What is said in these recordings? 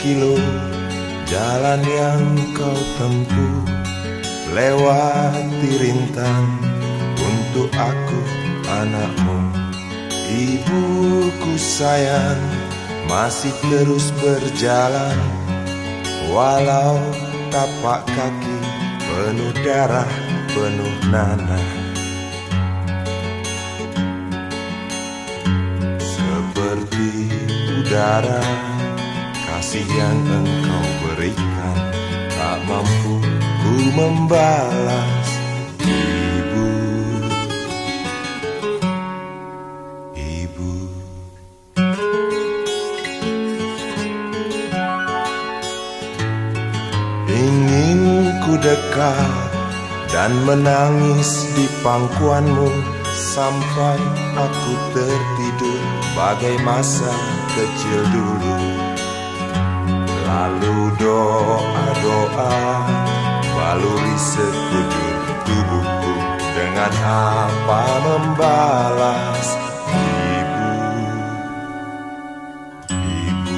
kilo jalan yang kau tempuh, lewati rintang untuk aku anakmu. Ibuku sayang masih terus berjalan, walau tapak kaki penuh darah, penuh nanah. Seperti udara, kasih yang engkau berikan tak mampu ku membalas. Ibu, ibu. Ingin ku dekat dan menangis di pangkuanmu sampai aku tertidur bagai masa kecil dulu. Lalu doa-doa baluri sekujur tubuhku, dengan apa membalas. Ibu, ibu.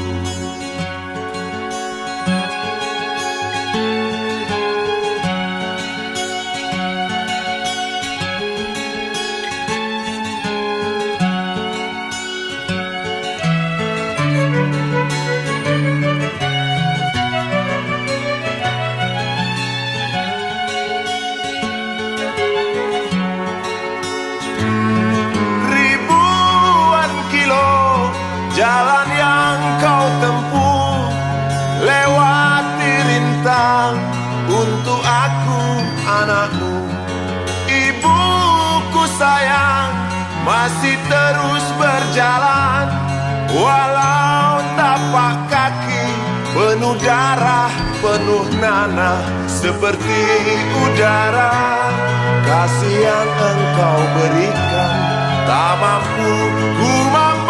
Jalan yang kau tempuh, lewati rintang untuk aku anakmu. Ibuku sayang masih terus berjalan, walau tapak kaki penuh darah, penuh nanah. Seperti udara, kasih yang engkau berikan tak mampu ku membalas.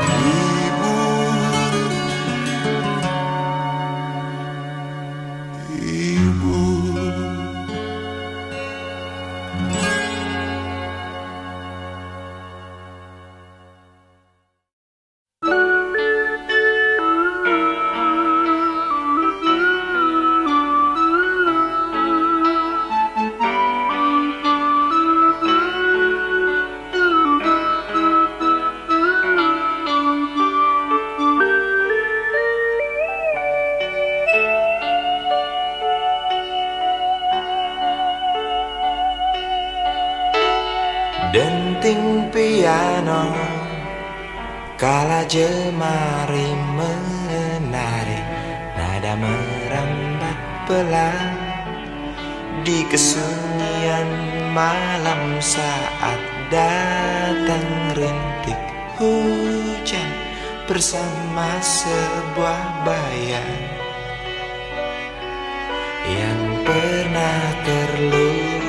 Ibu, ibu. Denting piano kala jemari menari, nada merambat pelan di kesunyian malam saat datang rintik hujan bersama sebuah bayang yang pernah terlupakan.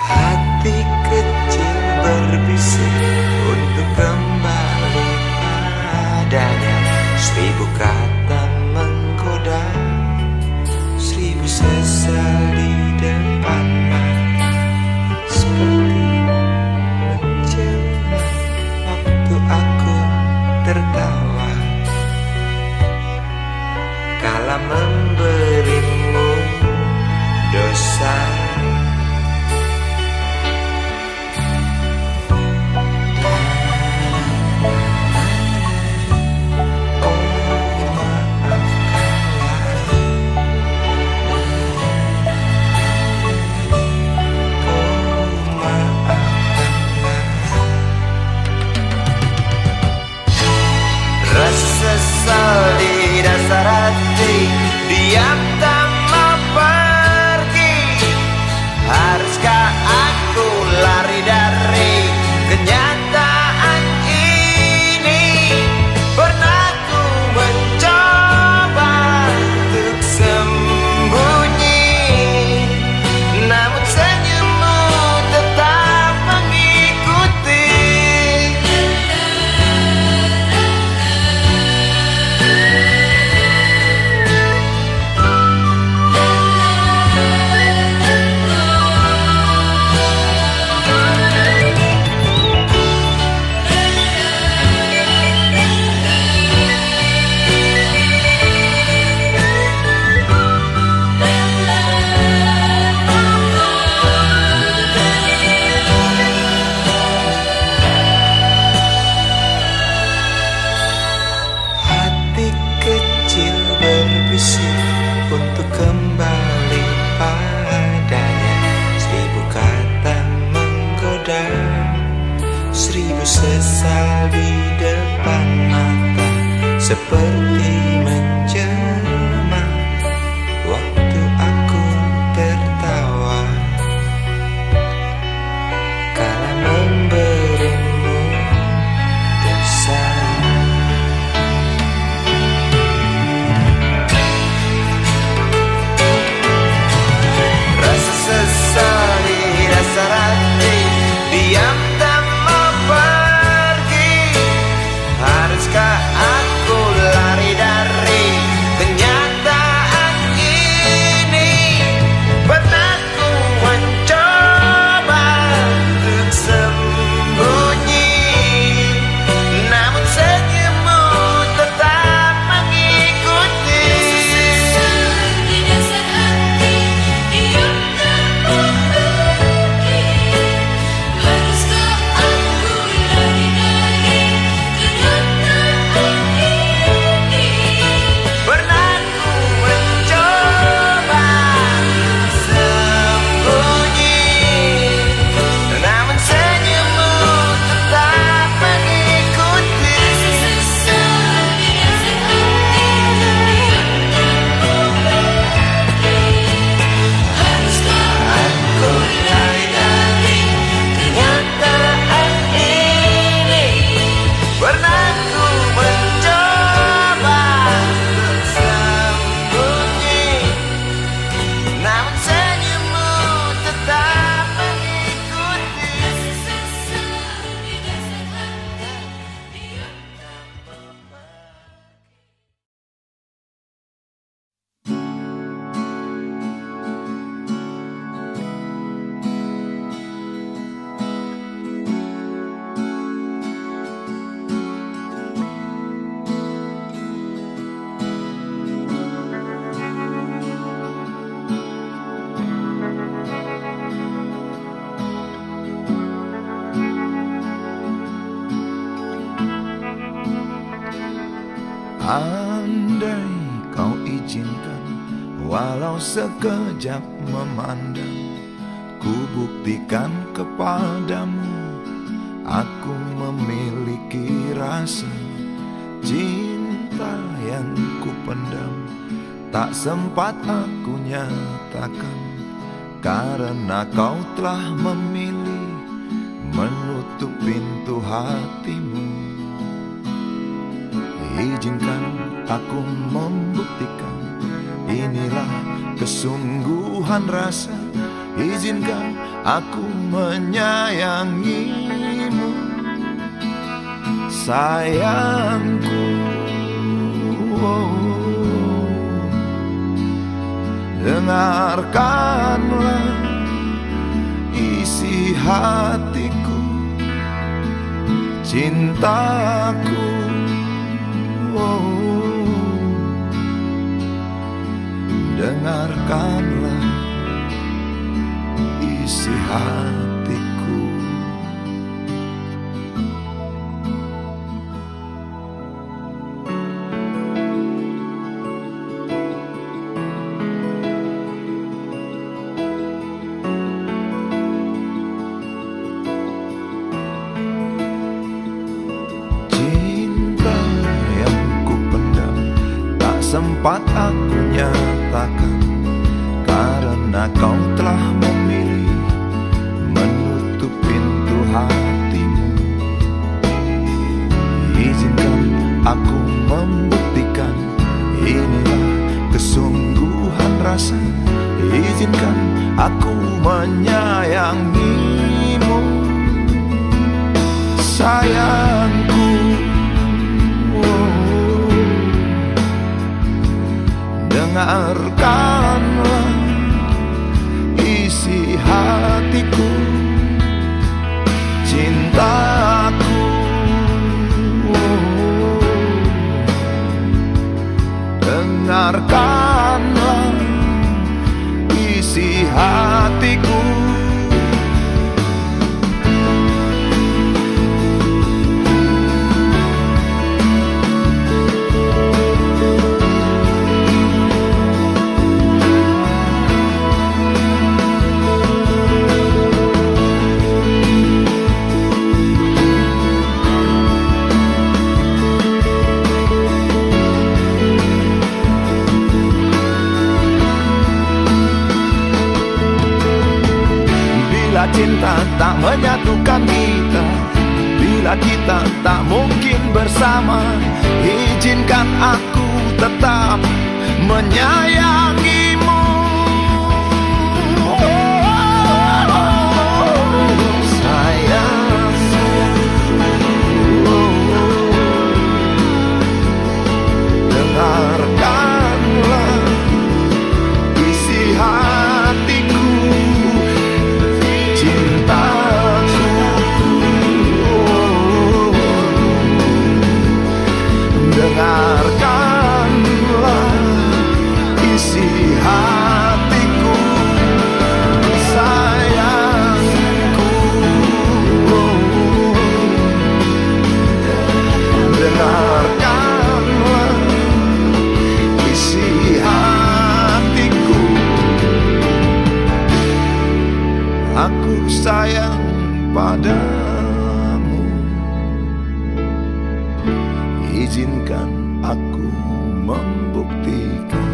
Hati kecil berbisik untuk kembali padanya. 1000 kata menggoda, 1000 sesal di depan mata, seperti menjelma waktu aku tertawa. seperti menjelma waktu aku tertawa kala memberimu dosa. Rasa sesali, rasa hati diam tak mau pergi. Haruskah aku lari dari kenyataan ini? Pernah ku mencoba untuk sembunyi, namun senyummu tetap mengikuti. Di dasar hati diam tak mau pergi. Haruskah aku lari dari kenyataan ini? Pernah ku mencoba untuk sembunyi, namun senyummu tetap mengikuti. Sesal di dasar hati diam tak mau pergi. Haruskah Aku lari dari kenyataan ini. Pernah ku mencoba untuk sembunyi, namun senyummu tetap mengikuti. sesal di dasar hati diam tak mau pergi. Andai kau izinkan, walau sekejap memandang, ku buktikan kepadamu, aku memiliki rasa cinta yang ku pendam. Tak sempat aku nyatakan, karena kau telah memilih menutup pintu hatimu. Izinkan aku membuktikan, inilah kesungguhan rasa. Izinkan aku menyayangimu, sayangku. Dengarkanlah isi hatiku, cintaku. Dengarkanlah isi hatiku. Cinta yang ku pendam, tak sempat aku nyatakan, karena kau telah memilih menutup pintu hatimu. Izinkan aku membuktikan, inilah kesungguhan rasa. Izinkan aku menyayangimu, sayangku. Dengarkanlah isi hatiku, cintaku. Dengarkanlah isi hatiku. cinta tak menyatukan kita, bila kita tak mungkin bersama, izinkan aku tetap menyayangimu. Sayang, dengarkanlah isi hatiku, cintaku. Dengarkanlah isi hatiku, sayangku. Dengarkanlah isi hatiku. Aku sayang padamu, izinkan aku membuktikan.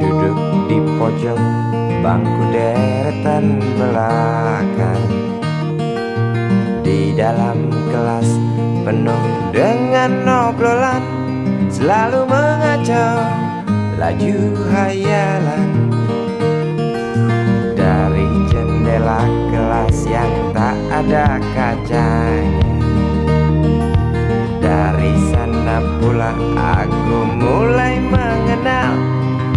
Duduk di pojok bangku deretan belakang, di dalam kelas penuh dengan obrolan, selalu mengacau laju hayalan. Dari jendela kelas yang tak ada kacanya, dari sana pula aku mulai mengenal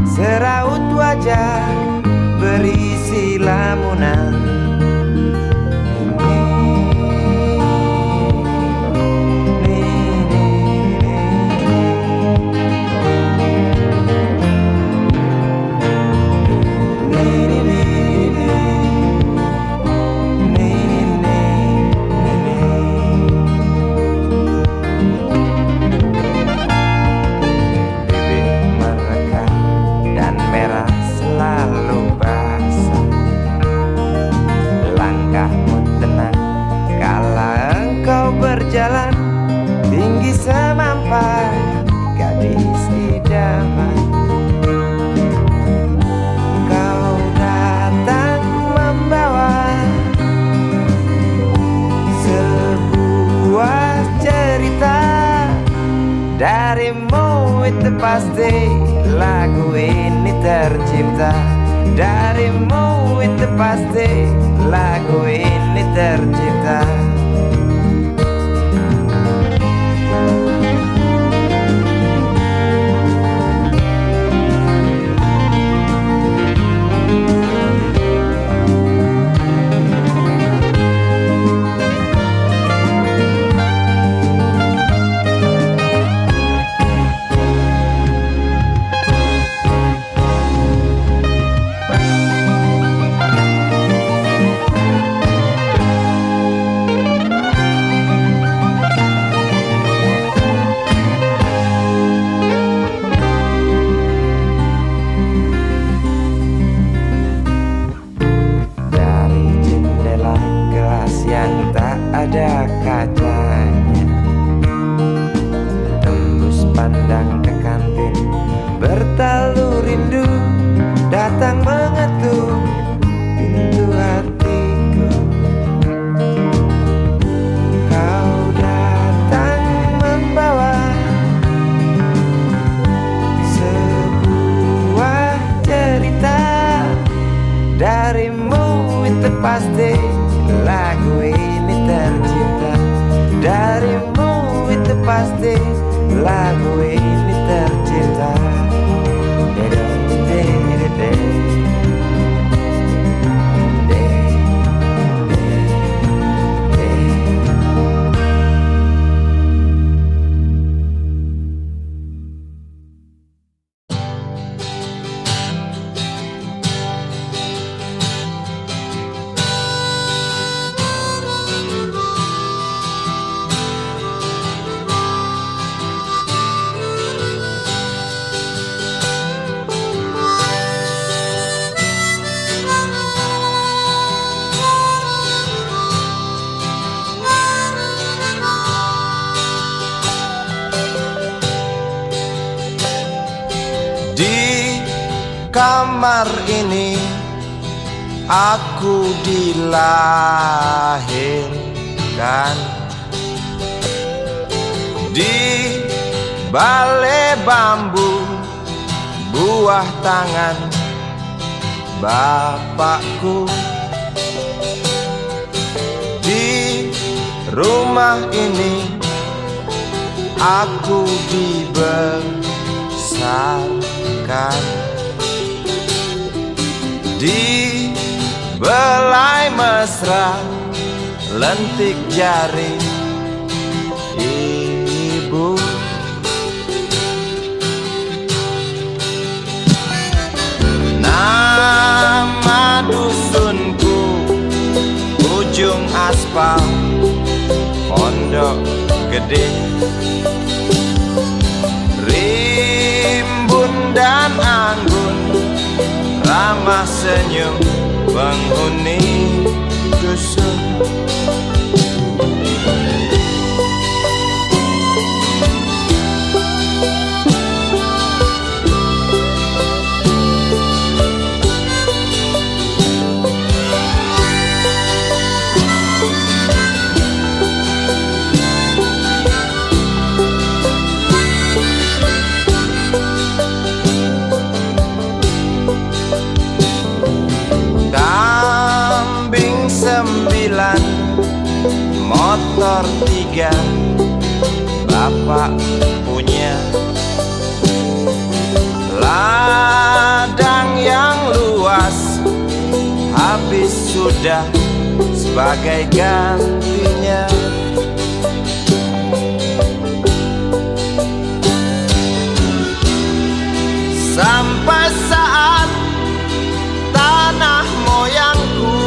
seraut wajah berisi lamunan. Berjalan tinggi semampai gadis idaman, kau datang membawa sebuah cerita. Darimu itu pasti lagu ini tercipta, darimu itu pasti lagu ini tercipta. Ada kacanya, tembus pandang ke kantin, bertalu rindu datang mengetuk pintu hatiku. Kau datang membawa sebuah cerita, darimu itu pasti lagu ini tercipta, darimu itu pasti lagu ini tercipta. kamar ini aku dilahirkan. Di balai bambu buah tangan bapakku. Di rumah ini aku dibesarkan. Di belai mesra lentik jari ibu. Nama dusunku ujung aspal Pondok Gede. Rimbun dan anggun ramah senyum penghuni dusun. Motor 3 bapak punya. Ladang yang luas habis sudah sebagai gantinya. Sampai saat tanah moyangku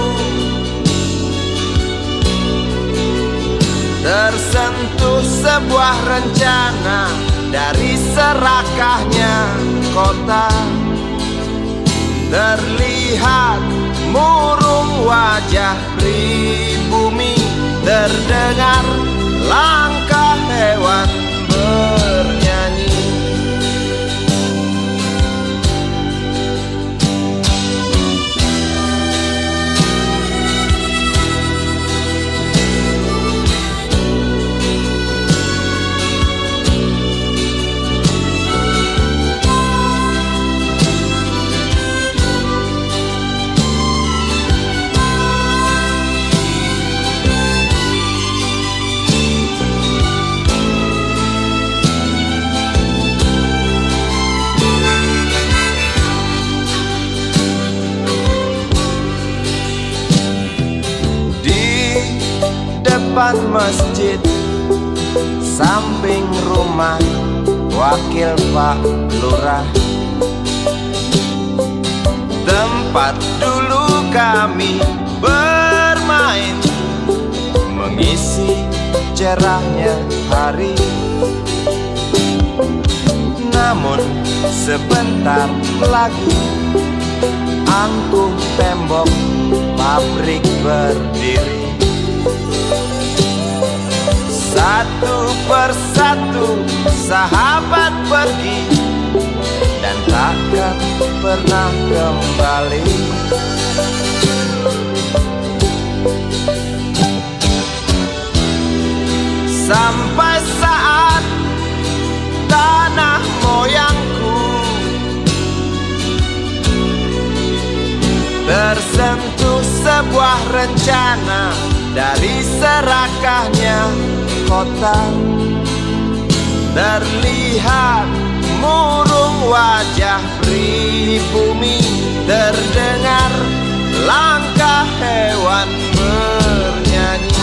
tersentuh sebuah rencana dari serakahnya kota. Terlihat murung wajah pribumi, terdengar langkah hewan bernyanyi. Depan masjid samping rumah wakil Pak Lurah, tempat dulu kami bermain mengisi cerahnya hari. Namun sebentar lagi angkuh tembok pabrik berdiri. Satu persatu sahabat pergi dan takkan pernah kembali. Sampai saat tanah moyangku tersentuh sebuah rencana dari serakahnya kota. Terlihat murung wajah pribumi, terdengar langkah hewan bernyanyi.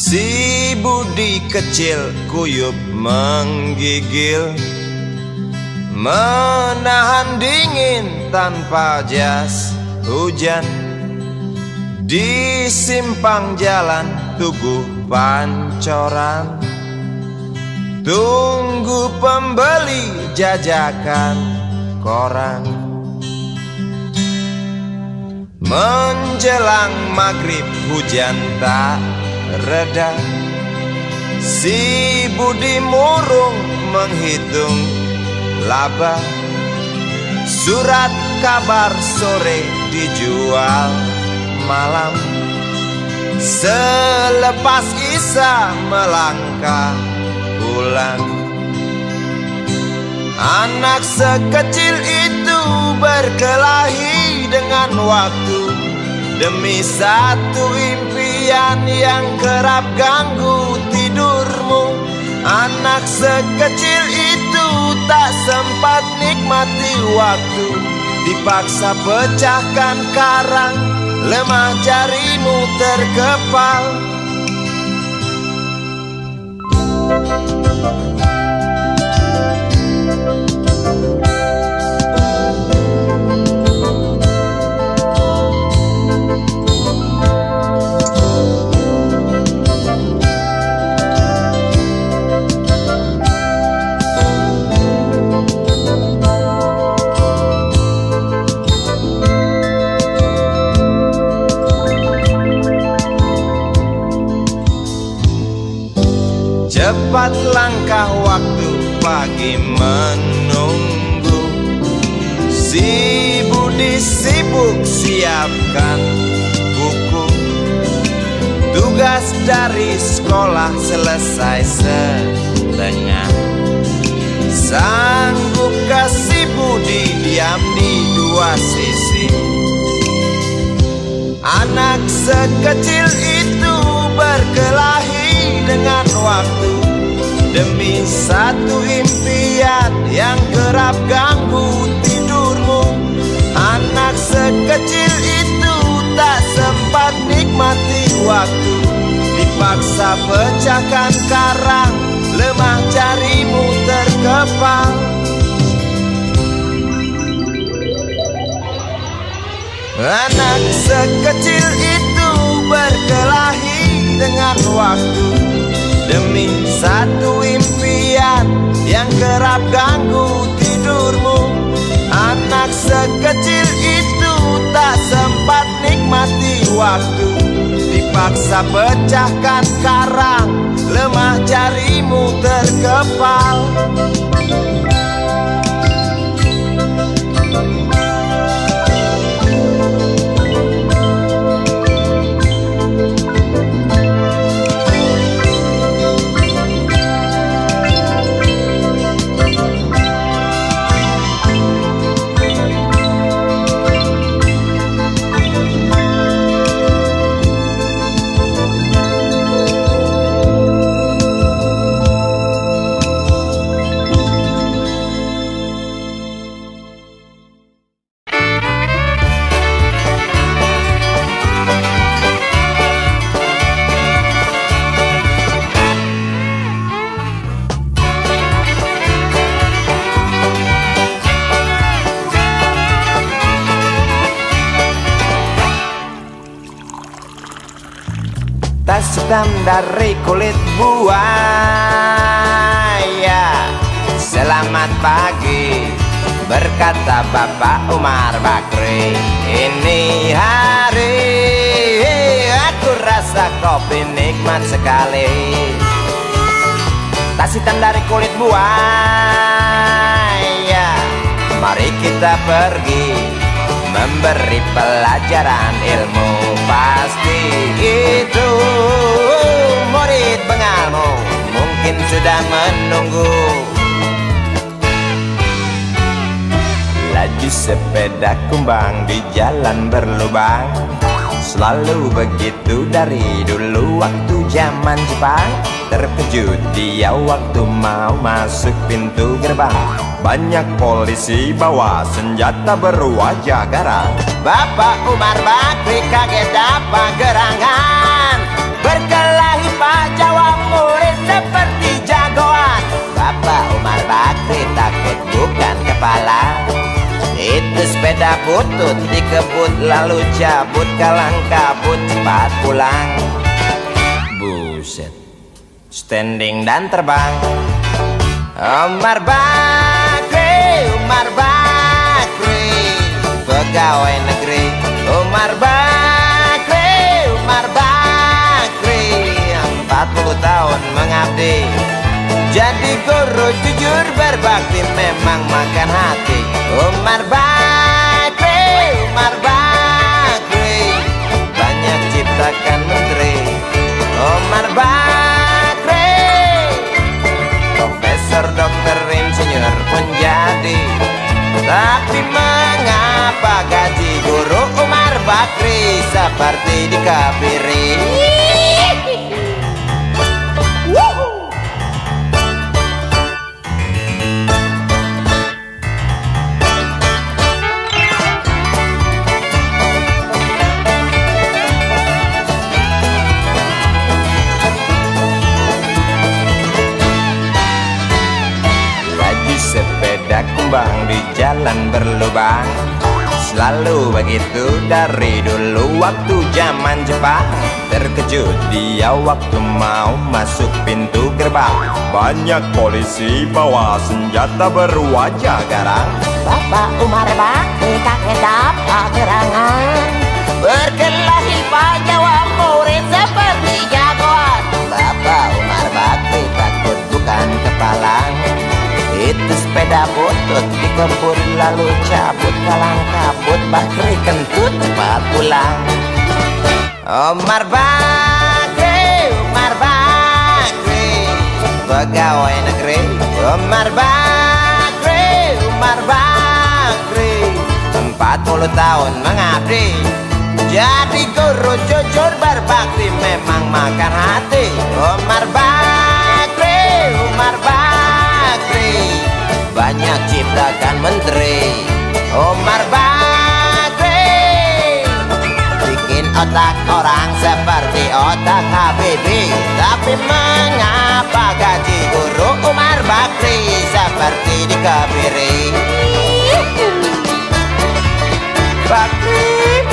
Si Budi kecil kuyup menggigil, menahan dingin tanpa jas hujan. Di simpang jalan Tugu Pancoran, tunggu pembeli jajakan koran. Menjelang maghrib hujan tak reda, si Budi murung menghitung laba. Surat kabar sore dijual malam. Selepas Isya melangkah pulang. Anak sekecil itu berkelahi dengan waktu demi satu impian yang kerap ganggu tidurmu. Anak sekecil itu tak sempat nikmati waktu, dipaksa pecahkan karang, lemah jarimu terkepal. Cepat langkah waktu, pagi menunggu. Si Budi sibuk siapkan buku. Tugas dari sekolah selesai setengah. Sanggupkah si Budi diam di dua sisi? Anak sekecil itu berkelahi dengan waktu demi satu impian yang kerap ganggu tidurmu. Anak sekecil itu tak sempat nikmati waktu, dipaksa pecahkan karang, lemah jarimu terkepal. Anak sekecil itu berkelahi dengan waktu demi satu impian yang kerap ganggu tidurmu. Anak sekecil itu tak sempat nikmati waktu, dipaksa pecahkan karang, lemah jarimu terkepal. Tas hitam dari kulit buaya. Selamat pagi, berkata Bapak Umar Bakri. Ini hari aku rasa kopi nikmat sekali. Tas hitam dari kulit buaya, mari kita pergi memberi pelajaran ilmu. Pasti itu murid pengalmu mungkin sudah menunggu. Laju sepeda kumbang di jalan berlubang, selalu begitu dari dulu waktu zaman Jepang. Terkejut dia waktu mau masuk pintu gerbang, banyak polisi bawa senjata berwajah garang. Bapak Umar Bakri kaget dapat gerangan, berkelahi Pak sepeda butut dikebut lalu cabut kalang kabut cepat pulang. Buset, standing dan terbang. Umar Bakri, pegawai negeri. Umar Bakri, 40 tahun mengabdi. Jadi guru jujur berbakti memang makan hati. Umar Bakri, banyak ciptakan menteri. Umar Bakri, profesor, dokter, insinyur pun jadi. Tapi mengapa gaji guru Umar Bakri seperti dikebiri? Sepeda kumbang di jalan berlubang, selalu begitu dari dulu waktu zaman Jepang. Terkejut dia waktu mau masuk pintu gerbang. Banyak polisi bawa senjata berwajah garang. Bapak Umar Bakri kakek dapat gerangan, berkelahi jawab murid seperti jagoan. Bapak Umar Bakri takut bukan kepalang. Itu sepeda butut dikebut lalu cabut kalang kabut. Bakri kentut cepat pulang. Umar Bakri, pegawai negeri. Umar Bakri, 40 tahun mengabdi. Jadi guru jujur berbakti memang makan hati. Umar Bakri, banyak ciptakan menteri. Umar Bakri bikin otak orang seperti otak Habibie. Tapi mengapa gaji guru Umar Bakri seperti dikebiri?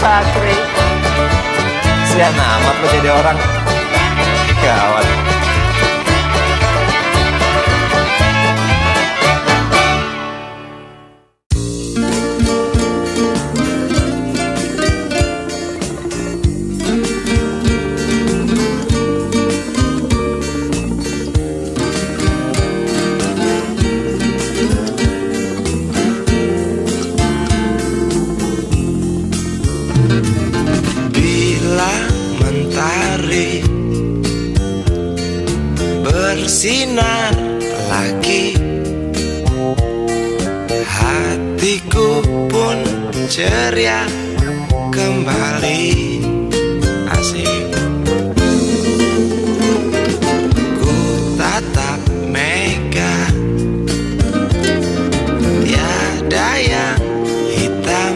Bakri sian amat lo jadi orang. Gawat. Bersinar lagi, hatiku pun ceria kembali. Asik. Ku tatap mega, tiada yang hitam.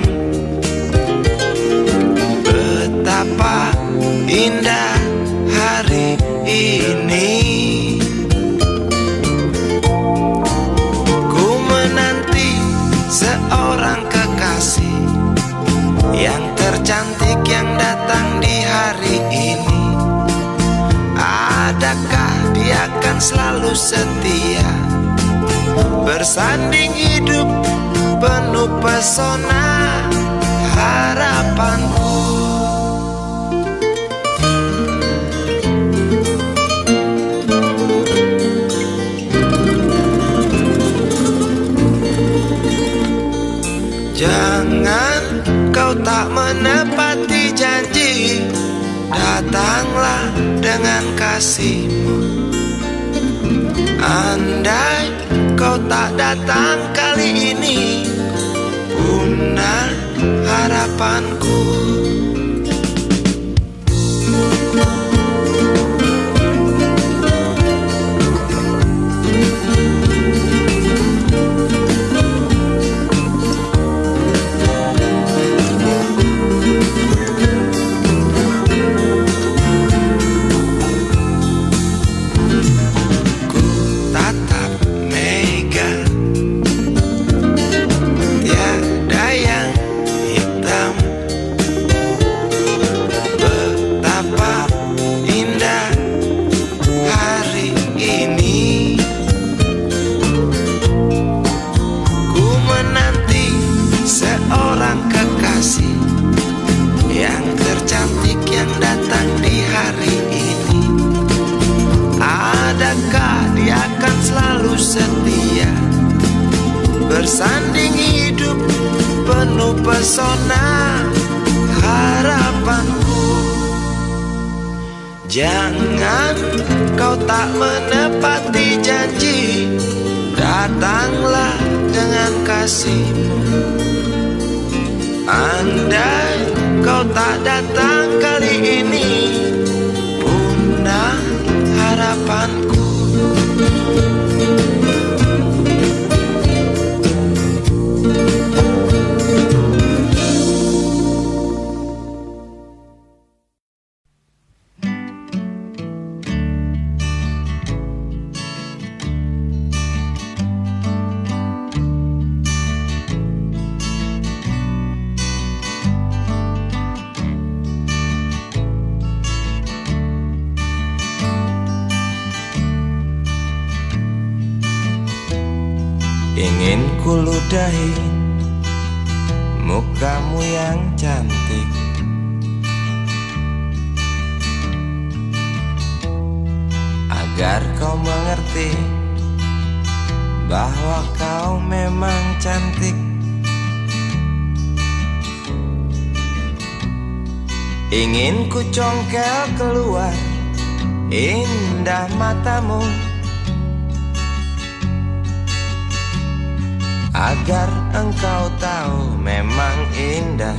Betapa indah hari ini. Seorang kekasih yang tercantik yang datang di hari ini. Adakah dia akan selalu setia, bersanding hidup penuh pesona harapanku. Jangan kau tak menepati janji, datanglah dengan kasihmu. Andai kau tak datang kali ini, punah harapanku. setia, bersanding hidup penuh pesona harapanku. Jangan kau tak menepati janji, datanglah dengan kasihmu. Andai kau tak datang kali ini, punah harapanku. Ingin ku ludahi mukamu yang cantik, agar kau mengerti bahwa kau memang cantik. Ingin ku congkel keluar indah matamu, agar engkau tahu memang indah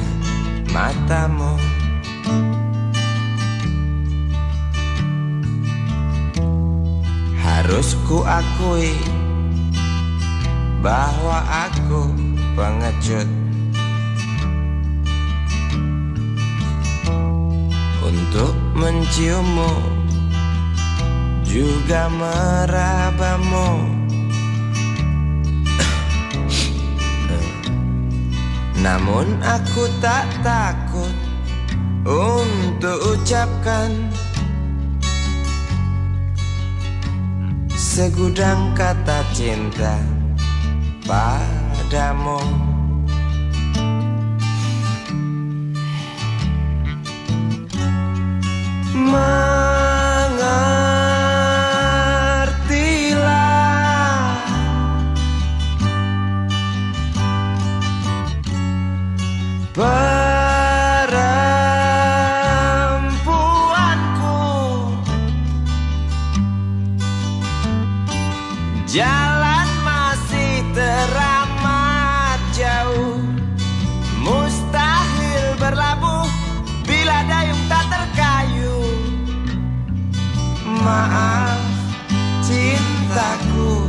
matamu. Harus ku akui bahwa aku pengecut untuk menciummu, juga merabamu. Namun aku tak takut untuk ucapkan segudang kata cinta padamu. Mengertilah, perempuanku, jalan masih teramat jauh, mustahil berlabuh bila dayung tak terkayu. Maaf cintaku,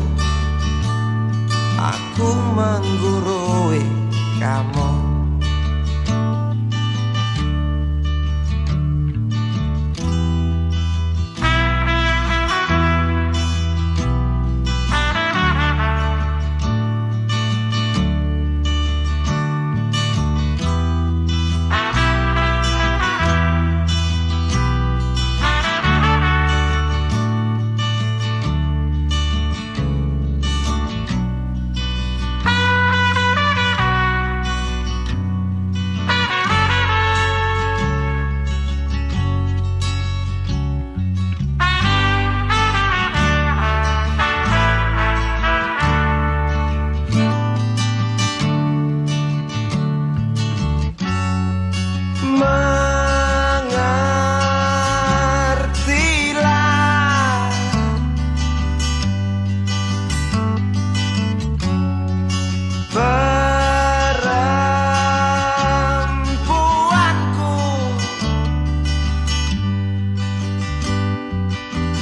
aku menggurui kamu.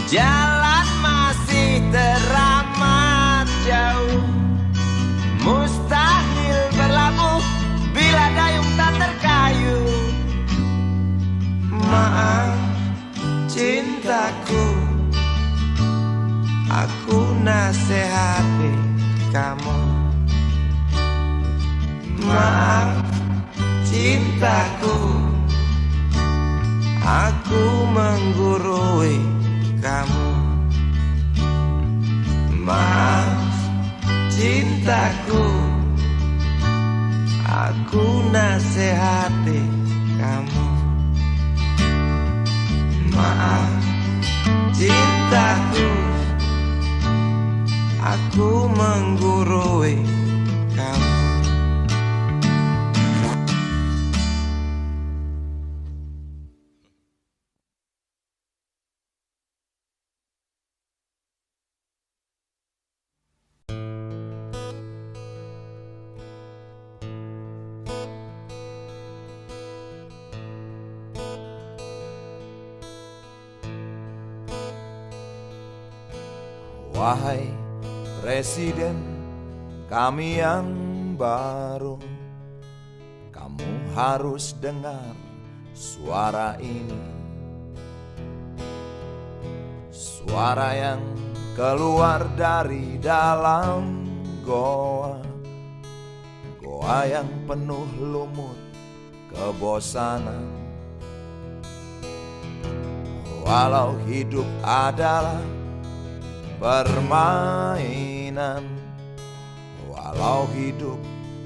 Jalan masih teramat jauh, mustahil berlabuh bila dayung tak terkayu. Maaf cintaku, aku nasihati kamu. Maaf cintaku, aku menggurui kamu. Maaf cintaku, aku nasihati kamu. Maaf cintaku, aku menggurui kamu. Wahai Presiden kami yang baru, kamu harus dengar suara ini. Suara yang keluar dari dalam goa, goa yang penuh lumut kebosanan. Walau hidup adalah permainan, walau hidup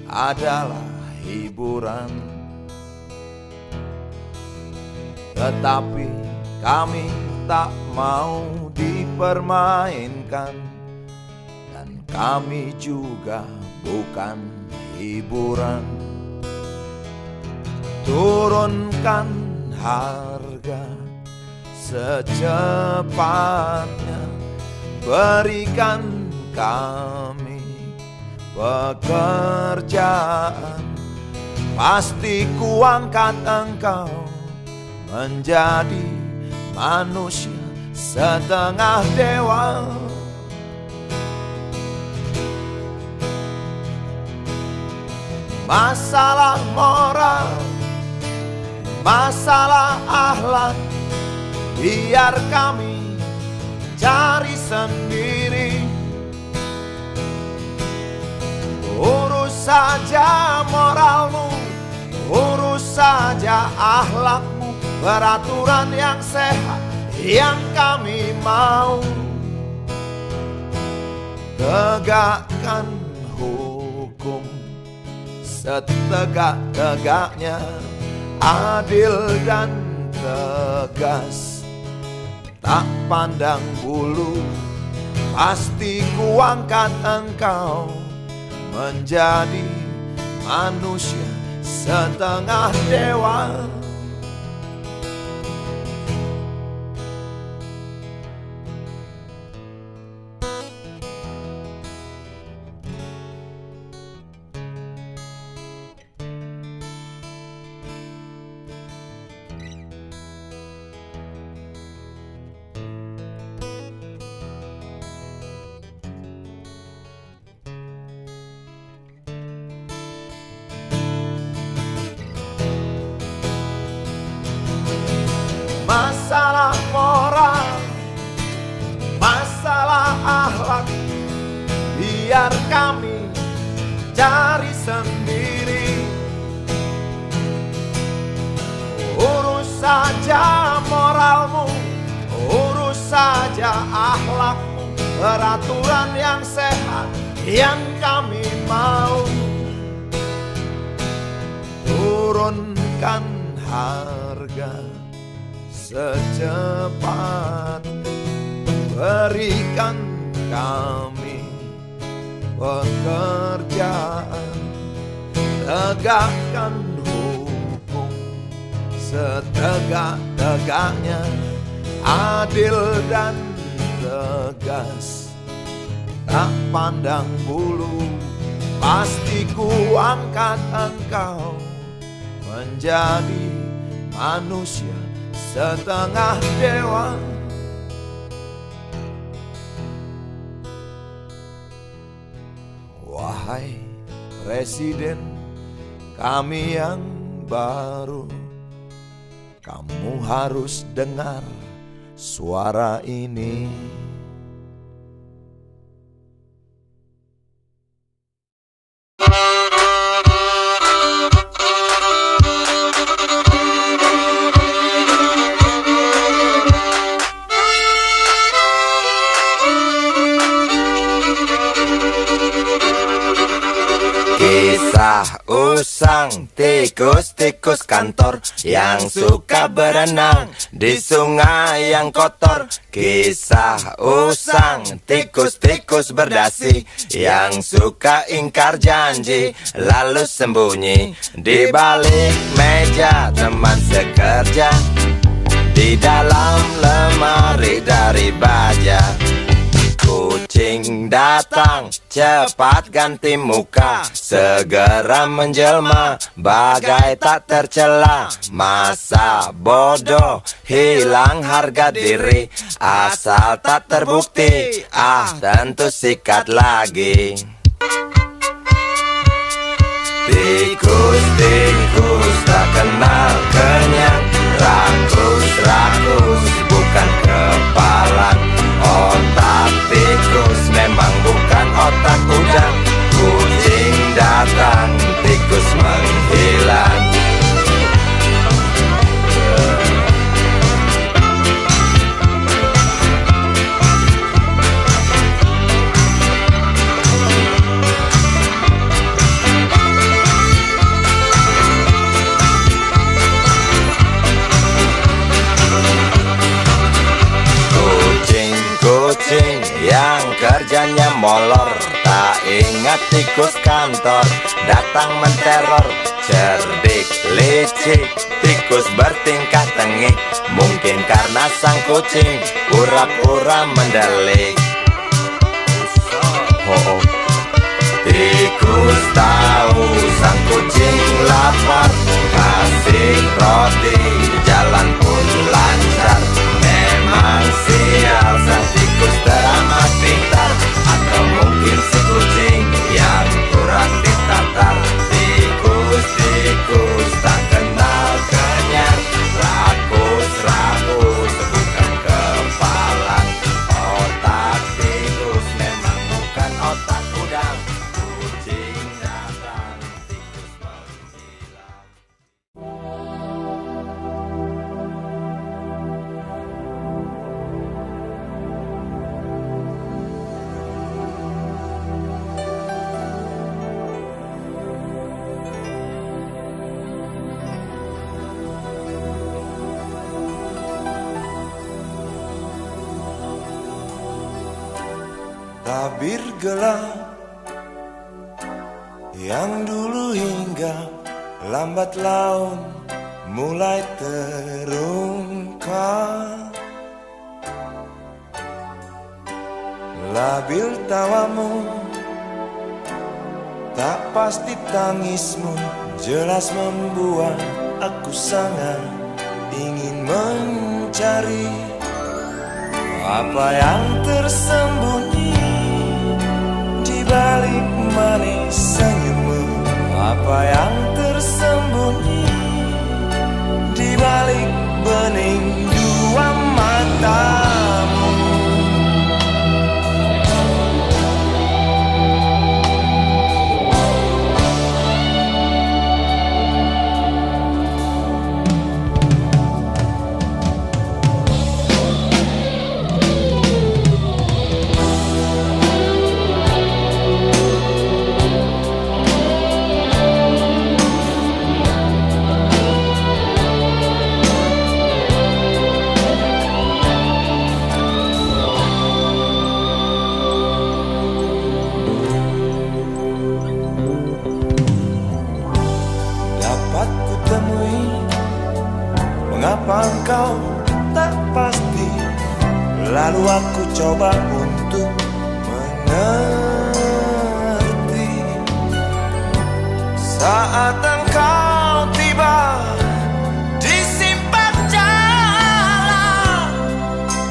adalah hiburan, tetapi kami tak mau dipermainkan, dan kami juga bukan hiburan. Turunkan harga secepatnya, berikan kami pekerjaan. Pasti kuangkat engkau menjadi manusia setengah dewa. Masalah moral, masalah akhlak, biar kami cari sendiri. Urus saja moralmu, urus saja akhlakmu, peraturan yang sehat yang kami mau. Tegakkan hukum setegak-tegaknya, adil dan tegas, tak pandang bulu. Pasti kuangkat engkau menjadi manusia setengah dewa. Masalah moral, masalah akhlak, biar kami cari sendiri. Urus saja moralmu, urus saja akhlakmu, peraturan yang sehat yang kami mau. Turunkan harga secepat, berikan kami pekerjaan. Tegakkan hukum setegak-tegaknya, adil dan tegas, tak pandang bulu. Pasti kuangkat engkau menjadi manusia setengah dewa. Wahai Presiden kami yang baru, kamu harus dengar suara ini. Kisah usang tikus-tikus kantor yang suka berenang di sungai yang kotor. Kisah usang tikus-tikus berdasi yang suka ingkar janji lalu sembunyi di balik meja teman sekerja, di dalam lemari dari baja. Kucing datang, cepat ganti muka, segera menjelma, bagai tak tercela. Masa bodoh, hilang harga diri, asal tak terbukti, tentu sikat lagi. Tikus-tikus tak kenal kenyang, rakus-rakus bukan kepalang. Otak tikus memang bukan otak udang. Kucing datang, tikus menghilang. Kucing yang kerjanya molor, tak ingat tikus kantor, datang menteror. Cerdik, licik, tikus bertingkah tengik, mungkin karena sang kucing pura-pura mendelik. Tikus tahu sang kucing lapar, kasih roti, jalan pun lancar. Memang sial sang tikus teramat pintar, atau mungkin si kucing yang kurang ditatar. Tikus-tikus tak kenal kenyang, rakus-rakus bukan kepalang. Otak tikus memang bukan otak udang. Kucing datang, tikus menghilang. Tabir gelap yang dulu hingga lambat laun mulai terungkap. Labil tawamu, tak pasti tangismu, jelas membuat aku sangat ingin mencari apa yang tersembunyi di balik manis senyummu, apa yang tersembunyi di balik bening dua matamu. Mengapa engkau tak pasti? Lalu aku coba untuk mengerti. Saat engkau tiba di simpang jalan,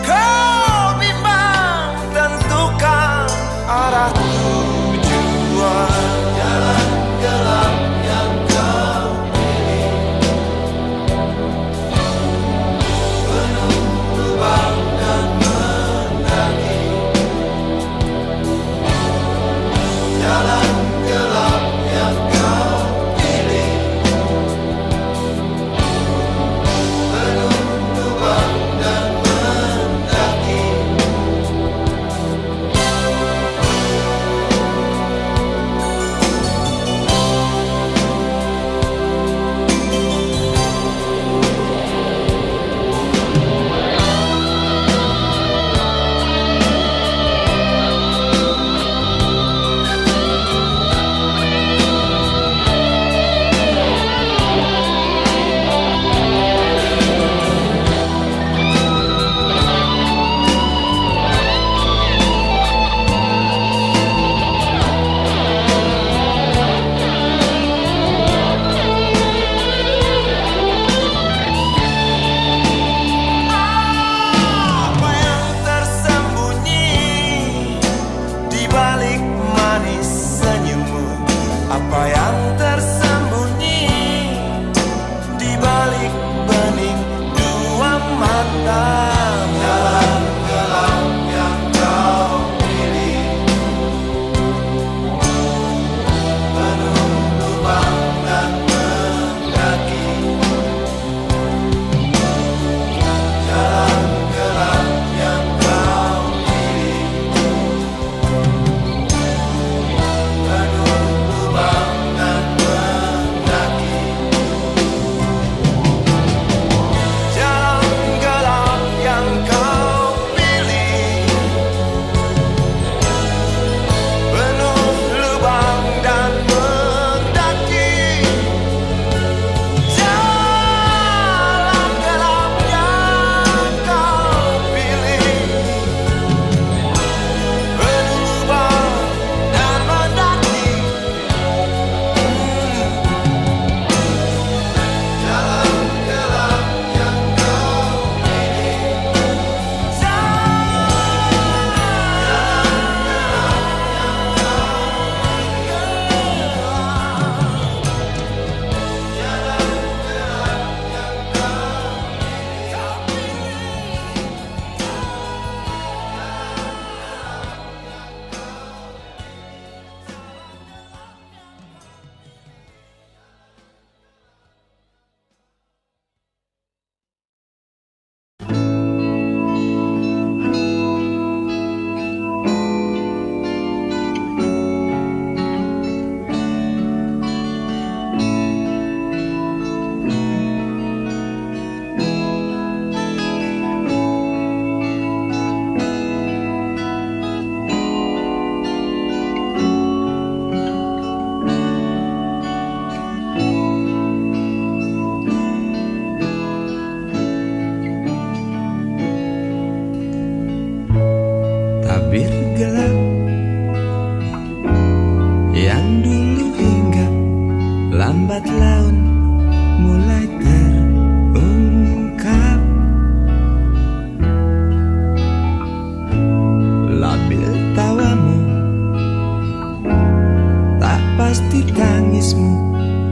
kau bimbang tentukan arah tujuan. Jalan gelap yang kau jalan gelap yang kau pilih.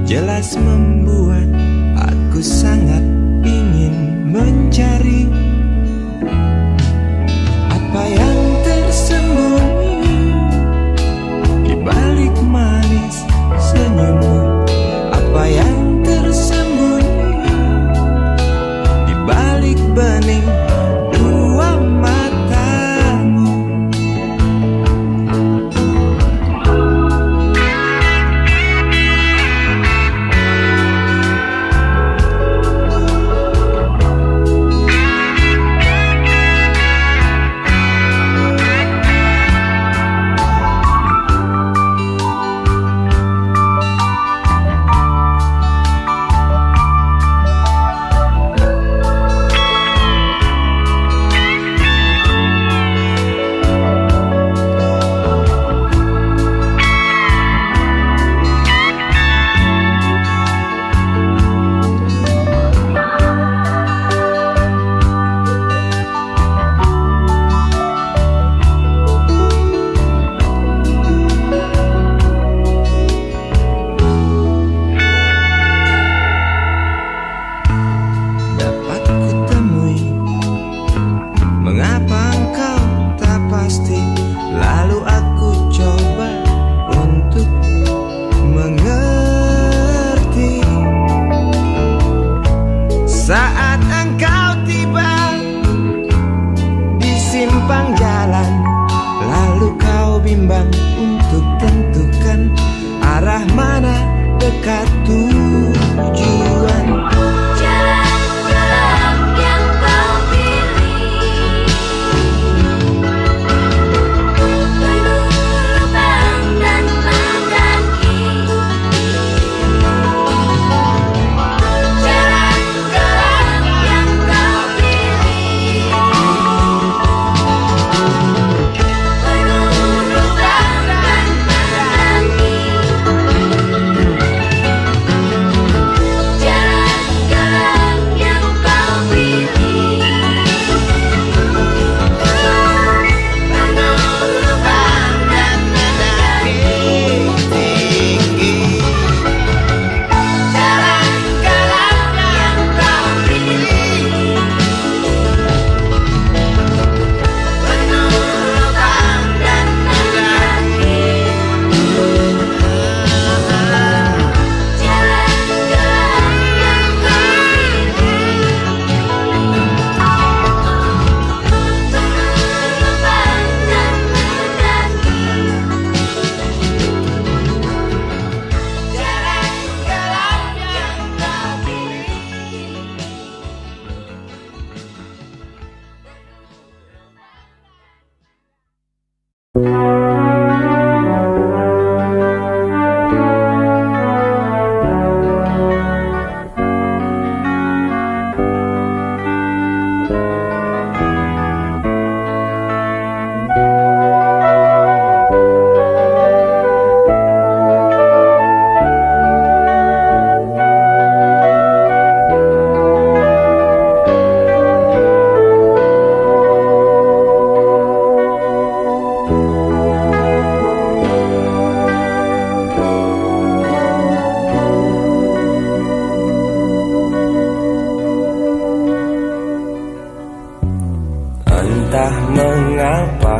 jelas membuat aku sangat ingin mencari apa yang tersembunyi di balik manis senyummu, apa yang tersembunyi di balik bening dua matamu. Entah mengapa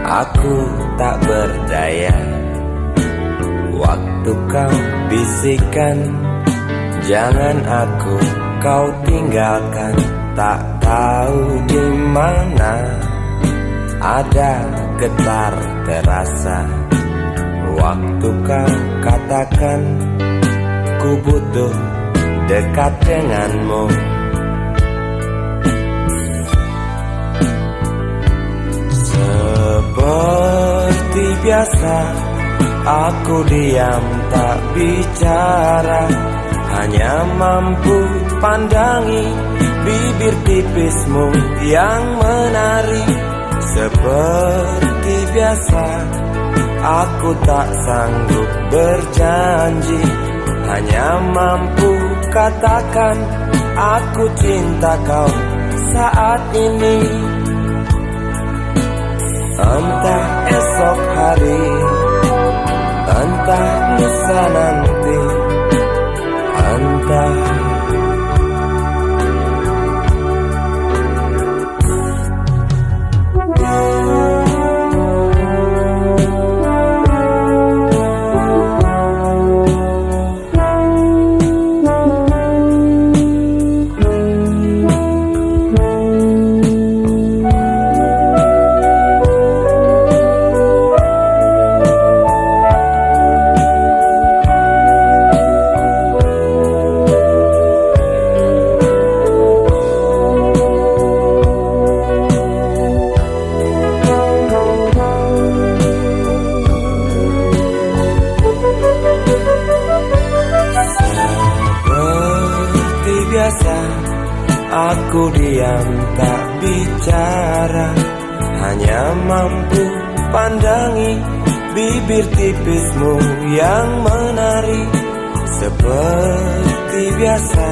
aku tak berdaya. Waktu kau bisikan jangan aku kau tinggalkan, tak tahu di mana ada getar terasa. Waktu kau katakan ku butuh dekat denganmu. Seperti biasa aku diam tak bicara, hanya mampu pandangi bibir tipismu yang menari. Seperti biasa aku tak sanggup berjanji, hanya mampu katakan aku cinta kau saat ini. Entah esok hari, entah lusa nanti, Aku diam tak bicara, hanya mampu pandangi bibir tipismu yang menari. Seperti biasa,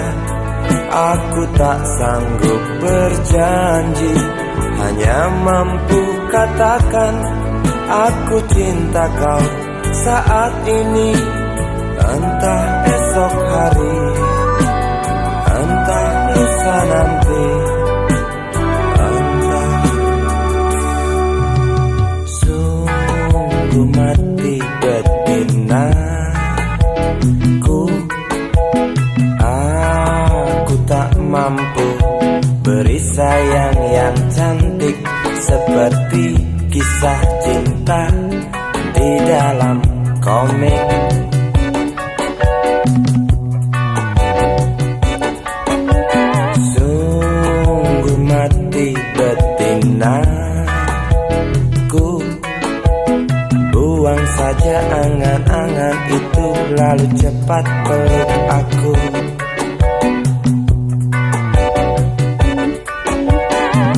aku tak sanggup berjanji, hanya mampu katakan aku cinta kau saat ini. Entah esok hari, entah lusa nanti, entah. Sungguh mati betinaku, aku tak mampu beri sayang yang cantik seperti kisah cinta di dalam komik. Sungguh mati betinaku, buang saja angan-angan itu, lalu cepat peluk aku.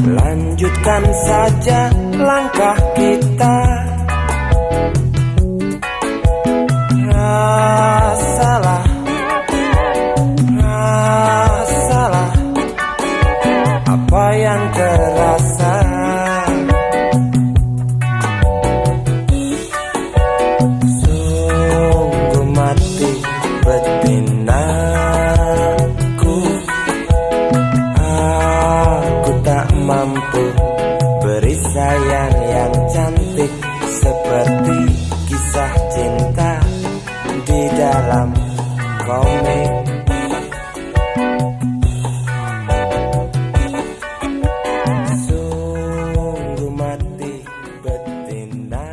Lanjutkan saja langkah kita, rasalah apa yang terasa. Sungguh mati betinaku, aku tak mampu beri sayang yang cantik seperti kisah cinta di dalam komik. Sungguh mati betinaku.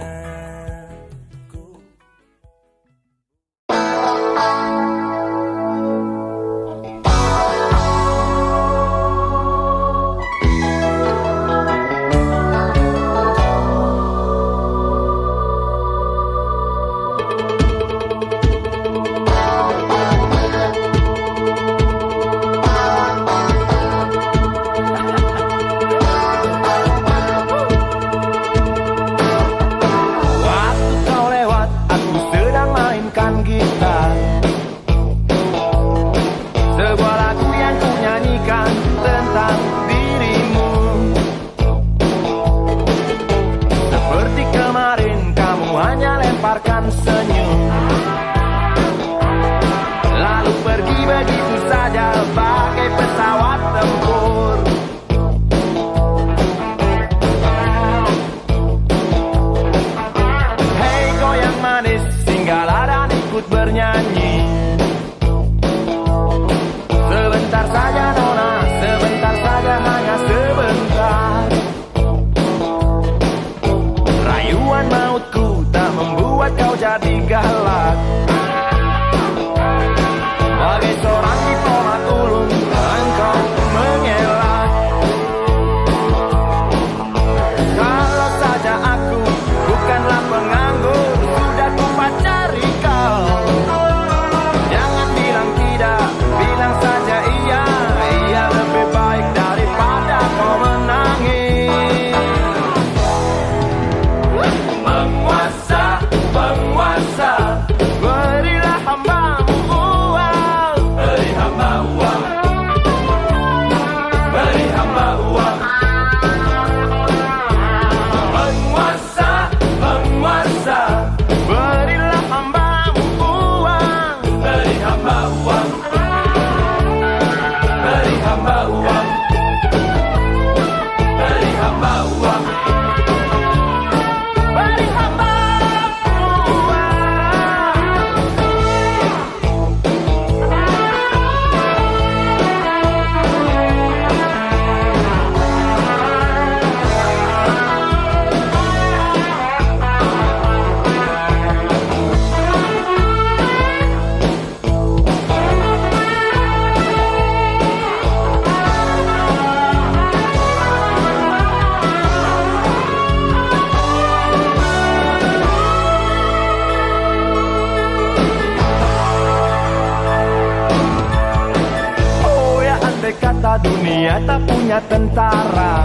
dunia tak punya tentara,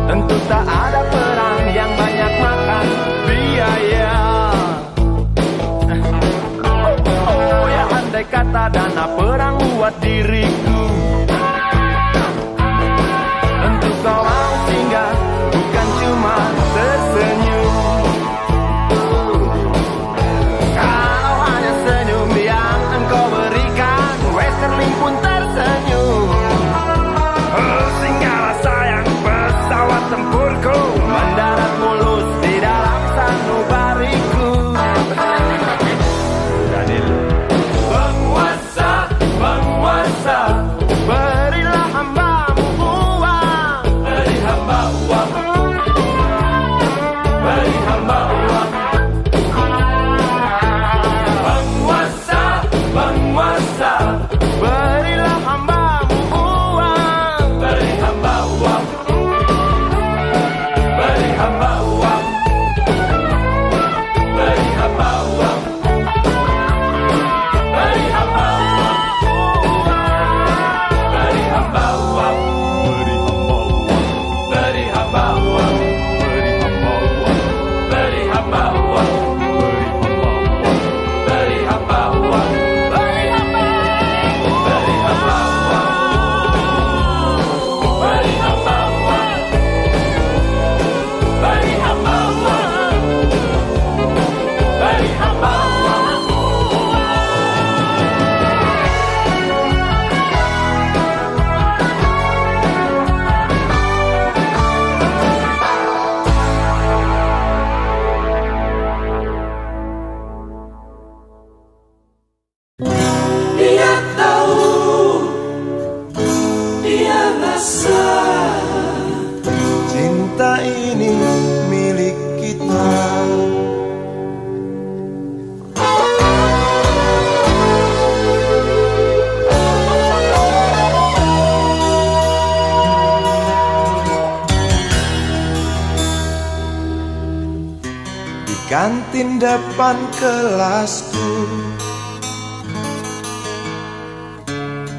tentu tak ada perang yang banyak makan biaya. Oh ya, andai kata dana perang buat diriku, tentu kau mau singgah, bukan cuma tersenyum. Kalau hanya senyum yang engkau berikan, Westerling pun tersenyum. Singgahlah sayang, pesawat tempurku mendarat mulus di dalam sanubariku. Penguasa, penguasa, berilah hambamu uang. Beri hamba uang. Beri hamba uang. Penguasa, penguasa, berilah hambamu uang. Beri hamba uang. Beri hamba uang. Beri hamba uang. Beri hamba uang. Beri hamba uang. Beri hamba uang. Beri hamba uang. Beri hamba uang. Beri hamba. Beri hamba uang. Beri hamba uang. Beri hamba uang. Beri hamba uang. Dia tahu, dia rasa cinta ini milik kita. Di kantin depan kelasku,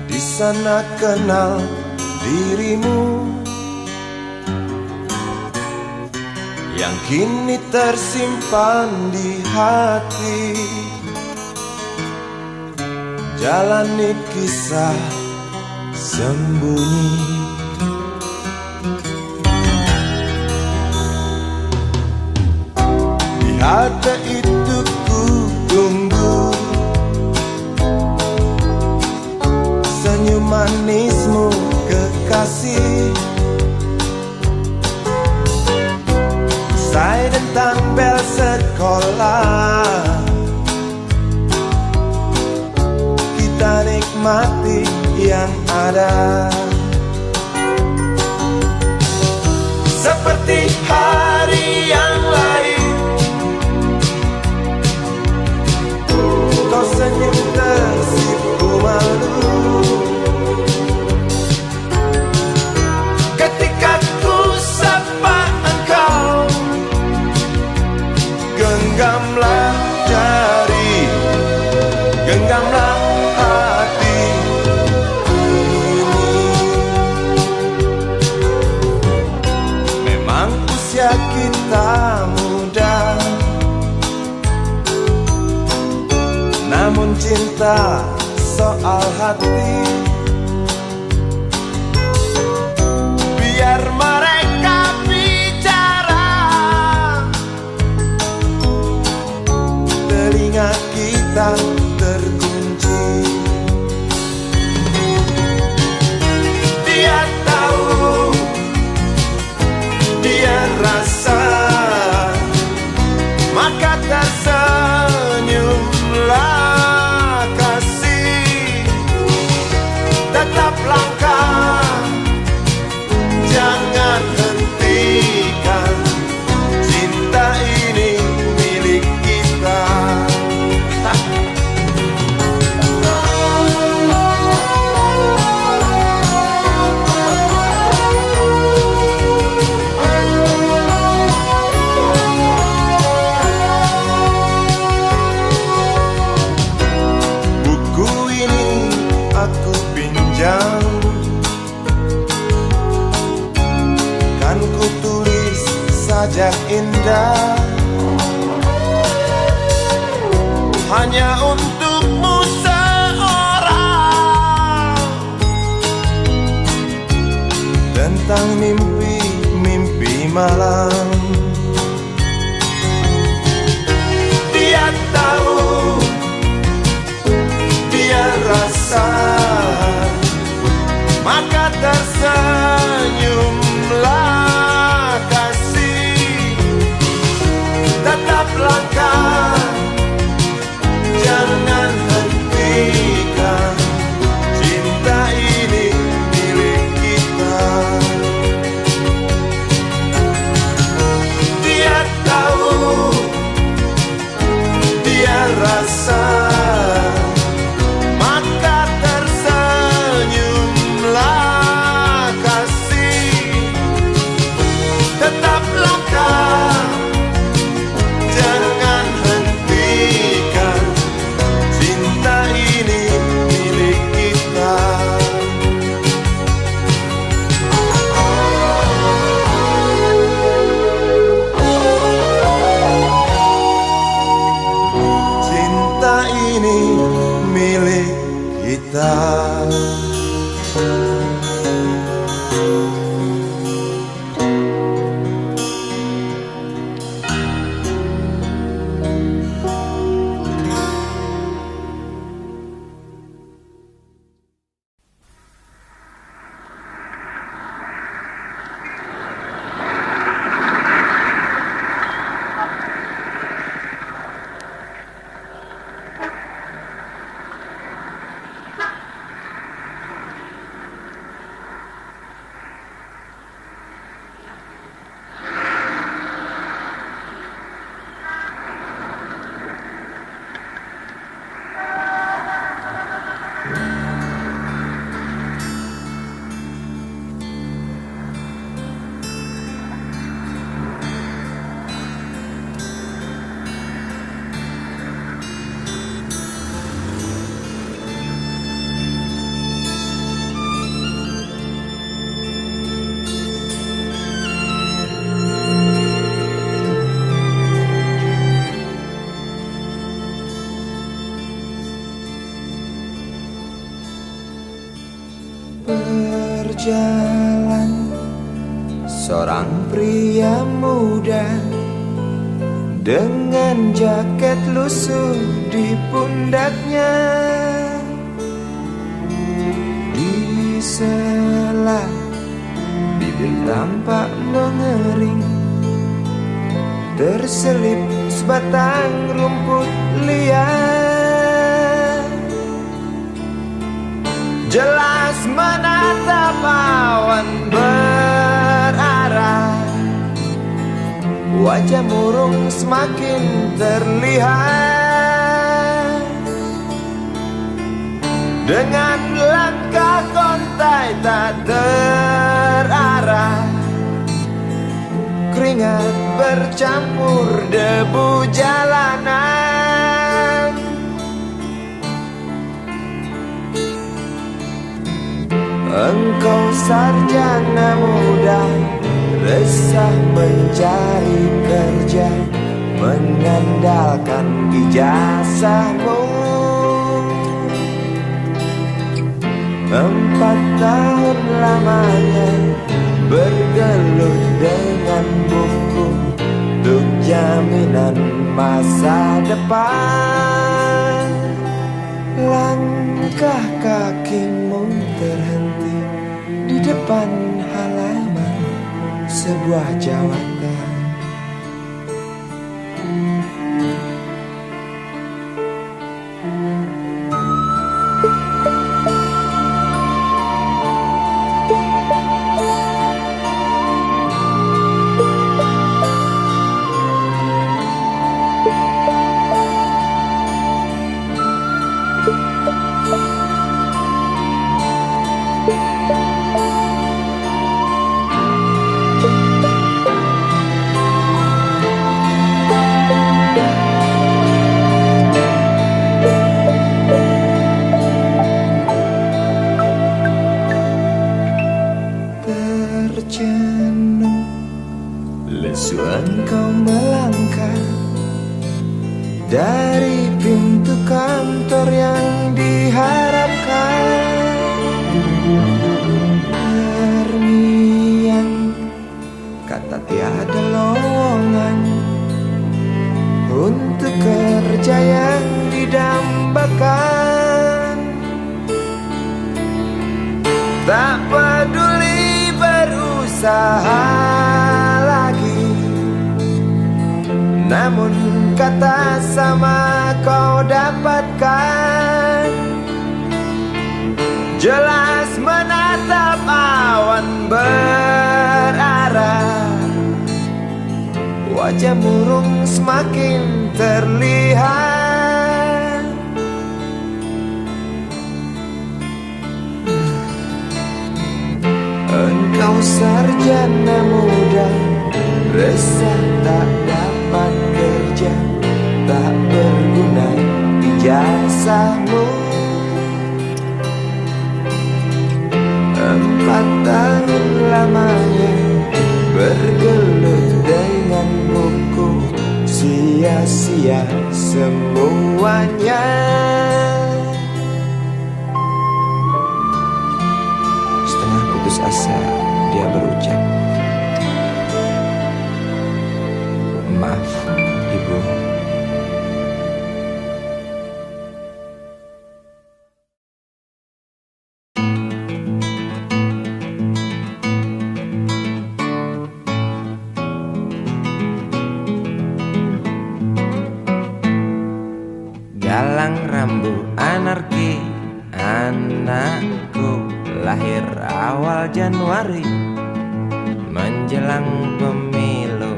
di sana kenal dirimu, yang kini tersimpan di hati. Jalani kisah sembunyi. Di halte itu ku tunggu senyum manismu kekasih. Usai dentang bel sekolah, kita nikmati yang ada. Seperti hari yang lain, kau senyum tersipu malu ketika ku sapa engkau. Genggamlah jari, genggamlah hati ini. Memang usia kita muda, namun cinta soal hati. Biar mereka bicara, telinga kita terkunci. Dia tahu, dia rasa, maka tersenyumlah kasih. sajak indah hanya untukmu seorang. Tentang mimpi-mimpi malam, dia tahu, dia rasa, maka tersenyumlah kasih. Tetap langkah, jangan hentikan, cinta ini milik kita. Dia tahu, dia rasa, maka tersenyumlah kasih. Tetap langkah, jangan hentikan, cinta ini milik kita. Cinta ini milik kita. Berjalan seorang pria muda dengan jaket lusuh di pundaknya. Di sela bibir tampak mengering, terselip sebatang rumput liar. Jelas menatap awan berarah, wajah murung semakin terlihat. Dengan langkah kontai tak terarah, keringat bercampur debu jalanan. Engkau sarjana muda, resah mencari kerja, mengandalkan ijazahmu. 4 tahun lamanya bergelut dengan buku untuk jaminan masa depan. Langkah kakimu terhenti di depan halaman sebuah jawatan. Lesu engkau melangkah dari pintu kantor yang diharapkan. Terngiang kata tiada lowongan untuk kerja yang didambakan. Tak peduli berusaha lagi, namun kata sama kau dapatkan. Jelas menatap awan berarah, wajah murung semakin terlihat. Engkau sarjana muda, resah tak dapat kerja, tak berguna ijazahmu. 4 tahun lamanya bergelut dengan buku, sia-sia semuanya. Setengah putus asa dia berucap, maaf ibu. Galang rambu anarki, anakku lahir awal Januari menjelang pemilu.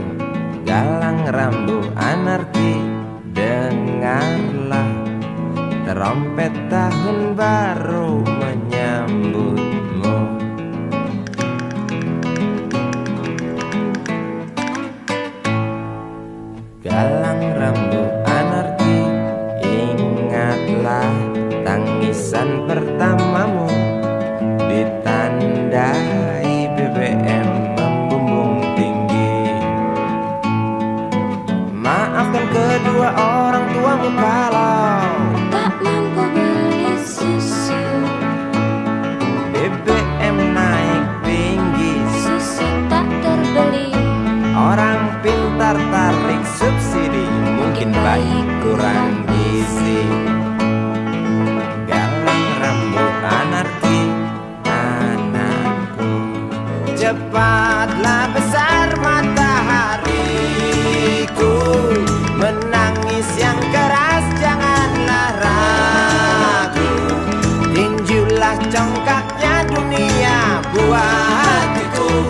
Galang rambu anarki, dengarlah trompet tahun baru menyambutmu. Galang rambu anarki, ingatlah tangisan pertamamu ditandai BBM membumbung tinggi. Maafkan kedua orang tuamu kalau tak mampu beli susu, BBM naik tinggi, susu tak terbeli. orang pintar tarik subsidi, mungkin bayi kurang gizi. Galang rambu anarki, anakku, cepatlah besar matahariku. Menangis yang keras janganlah ragu, tinjulah congkaknya dunia buah hatiku.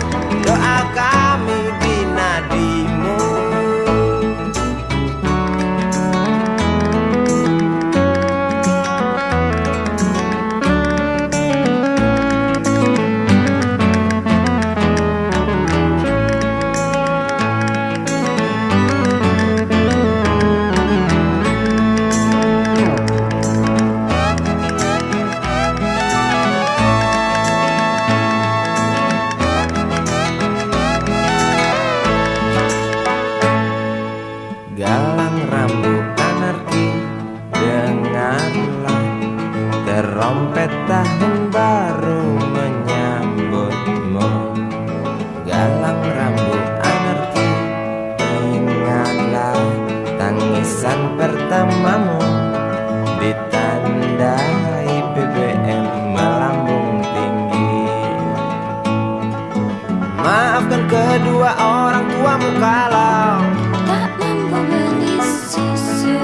Doa kami di nadimu. Galang rambu anarki, dengarlah terompet tahun baru menyambutmu. Galang rambu anarki, ingatlah tangisan pertamamu ditandai BBM melambung tinggi. Maafkan kedua orang tuamu kalau Tak mampu beli susu,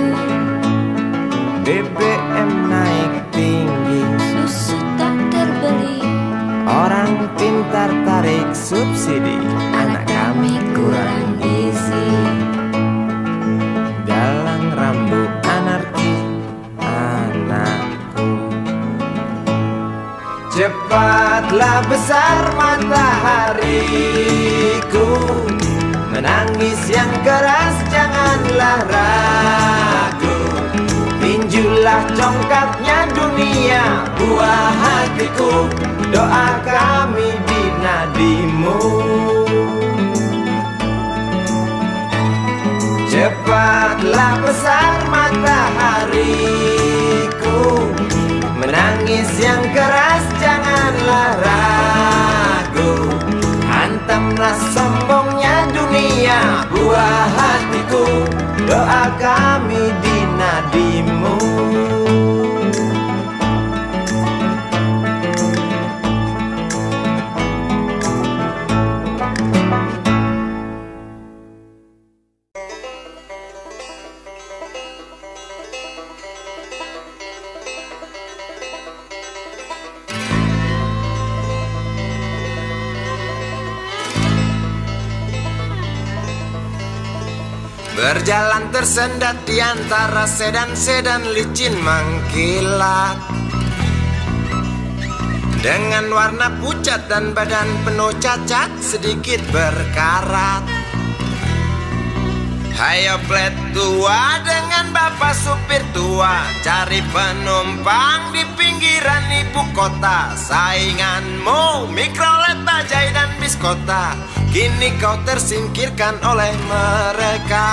BBM naik tinggi, susu tak terbeli. orang pintar tarik subsidi, anak kami kurang gizi. Galang rambu anarki, anakku, cepatlah besar matahariku. Menangis yang keras janganlah ragu, tinjulah congkaknya dunia buah hatiku. Doa kami di nadimu. betapa besar matahariku. Menangis yang keras janganlah ragu, hantamlah sombongnya dunia buah hatiku. Doa kami di nadimu. Berjalan tersendat di antara sedan-sedan licin mengkilat, dengan warna pucat dan badan penuh cacat sedikit berkarat. Hayo plet tua dengan bapak supir tua, cari penumpang di pinggiran ibu kota. Sainganmu Mikrolet, Bajai dan Biskota, kini kau tersingkirkan oleh mereka.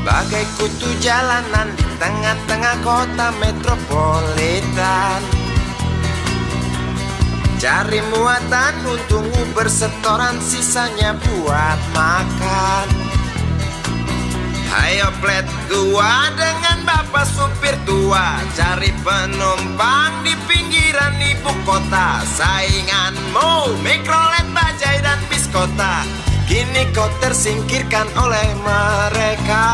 Bagai kutu jalanan di tengah-tengah kota metropolitan, cari muatan untungmu bersetoran, sisanya buat makan. Hayo plet tua dengan bapak supir tua, cari penumpang di pinggiran ibu kota. Sainganmu Mikrolet, Bajai dan Biskota, kini kau tersingkirkan oleh mereka.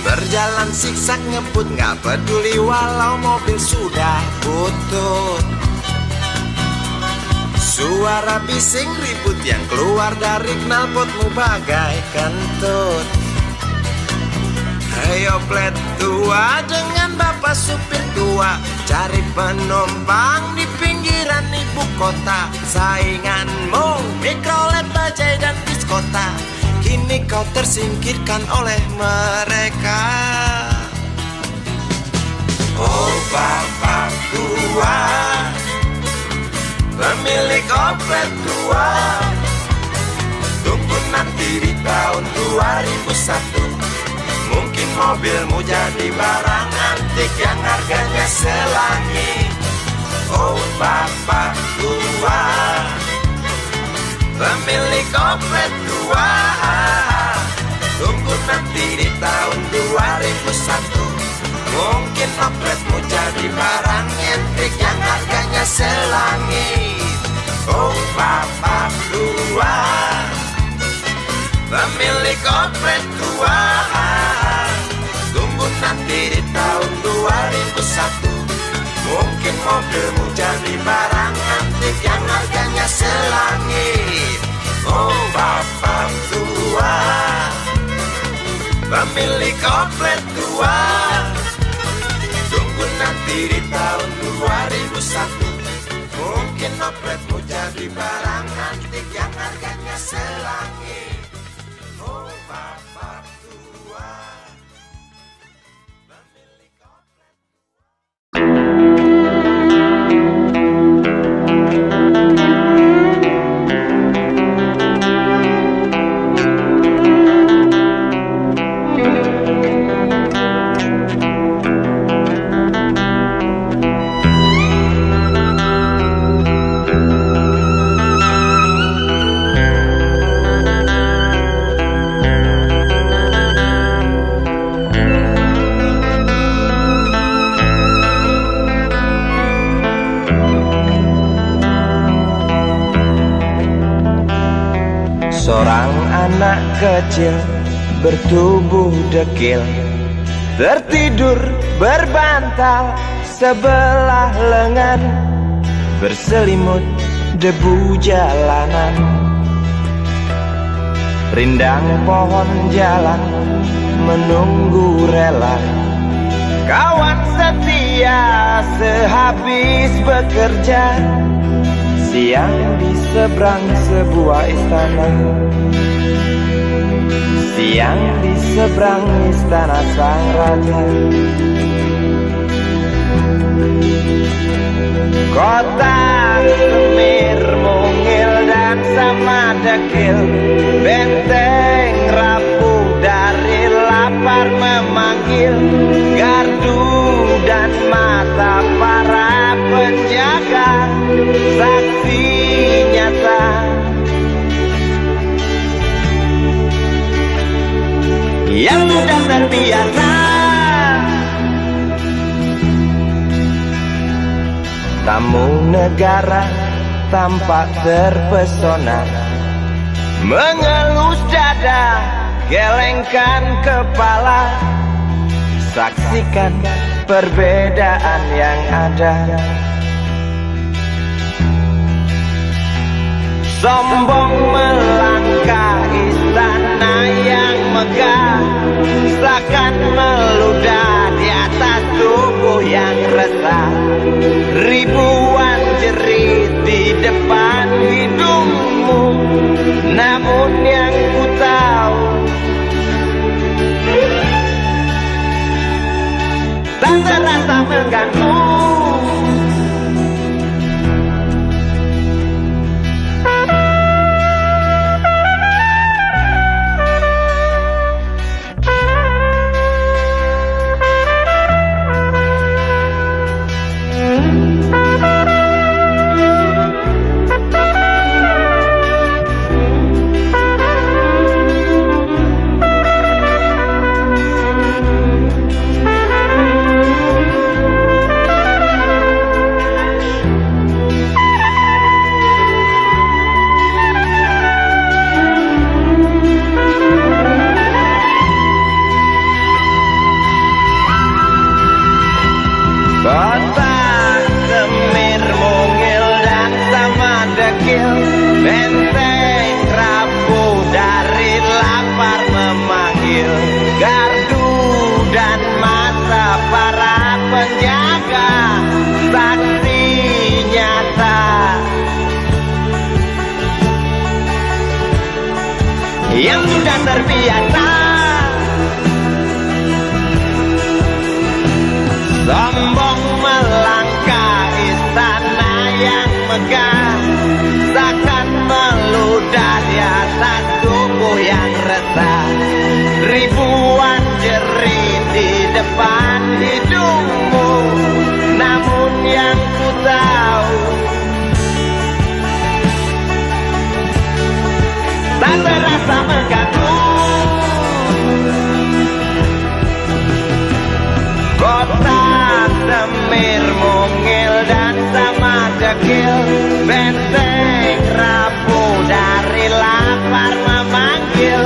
Berjalan siksak ngebut, gak peduli walau mobil sudah butut. Suara bising ribut yang keluar dari knalpotmu bagai kentut. Ayo plet tua dengan bapak supir tua, cari penumpang di pinggiran ibu kota. Sainganmu Mikrolet, Bajai dan Biskota, kini kau tersingkirkan oleh mereka. Oh bapak tua, pemilik oplet tua, tunggu nanti di tahun 2001. Mungkin mobilmu jadi barang antik yang harganya selangit. Oh bapak tua, pemilik oplet tua, tunggu nanti di tahun 2001. Mungkin opletmu jadi barang antik yang harganya selangit. Oh bapak tua, pemilik oplet tua, tunggu nanti di tahun 2001. Mungkin mobilmu jadi barang antik yang harganya selangit. Oh bapak tua, pemilik oplet tua, tunggu nanti di tahun 2001. Mungkin opletmu jadi barang antik yang harganya selangit. Oh bapak tua, pemilik oplet. Seorang anak kecil bertubuh dekil, tertidur berbantal sebelah lengan, berselimut debu jalanan. Rindang pohon jalan menunggu rela, kawan setia sehabis habis bekerja, siang di seberang sebuah istana, siang di seberang istana sang raja. Kota Semir mungil dan sama dekil, benteng rapuh dari lapar memanggil, gardu dan mata para penjaga, saksi nyata yang sudah terbiasa. Tamu negara tampak terpesona, mengelus dada, gelengkan kepala, saksikan perbedaan yang ada. Sombong melangkah istana yang megah, seakan meludah di atas tubuh yang resah. Ribuan jerit di depan hidungmu, namun yang ku tahu tak terasa mengganggu. Kota Semir mungil dan sama dekil, benteng rapuh dari lapar memanggil, gardu dan mata para penjaga, saksi nyata yang sudah terbiasa. Sombong melangkah istana yang megah, seakan meludah di atas tubuh yang resah. Ribuan jerit di depan hidungmu, namun yang ku tahu tak terasa mengganggu. Kota Semir mungil dan sama dekil, benteng rapuh dari lapar memanggil,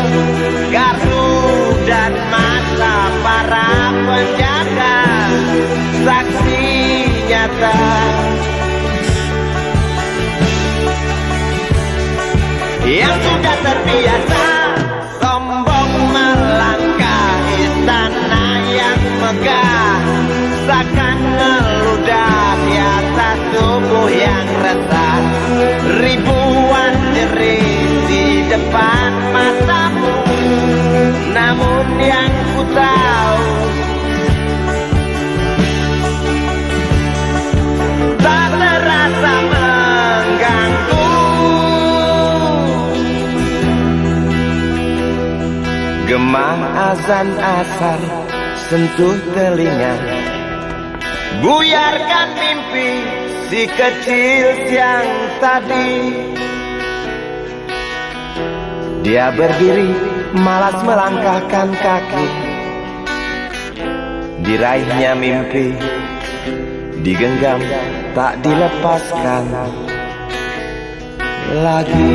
gardu dan mata para penjaga, saksi nyata yang sudah terbiasa. Sombong melangkah istana yang megah, seakan meludah di atas tubuh yang resah. Ribuan jerit di depan matamu, namun yang ku tahu tak terasa mengganggu. Gema azan asar sentuh telinga, buyarkan mimpi si kecil siang tadi. Dia berdiri malas melangkahkan kaki, diraihnya mimpi, digenggam tak dilepaskan lagi.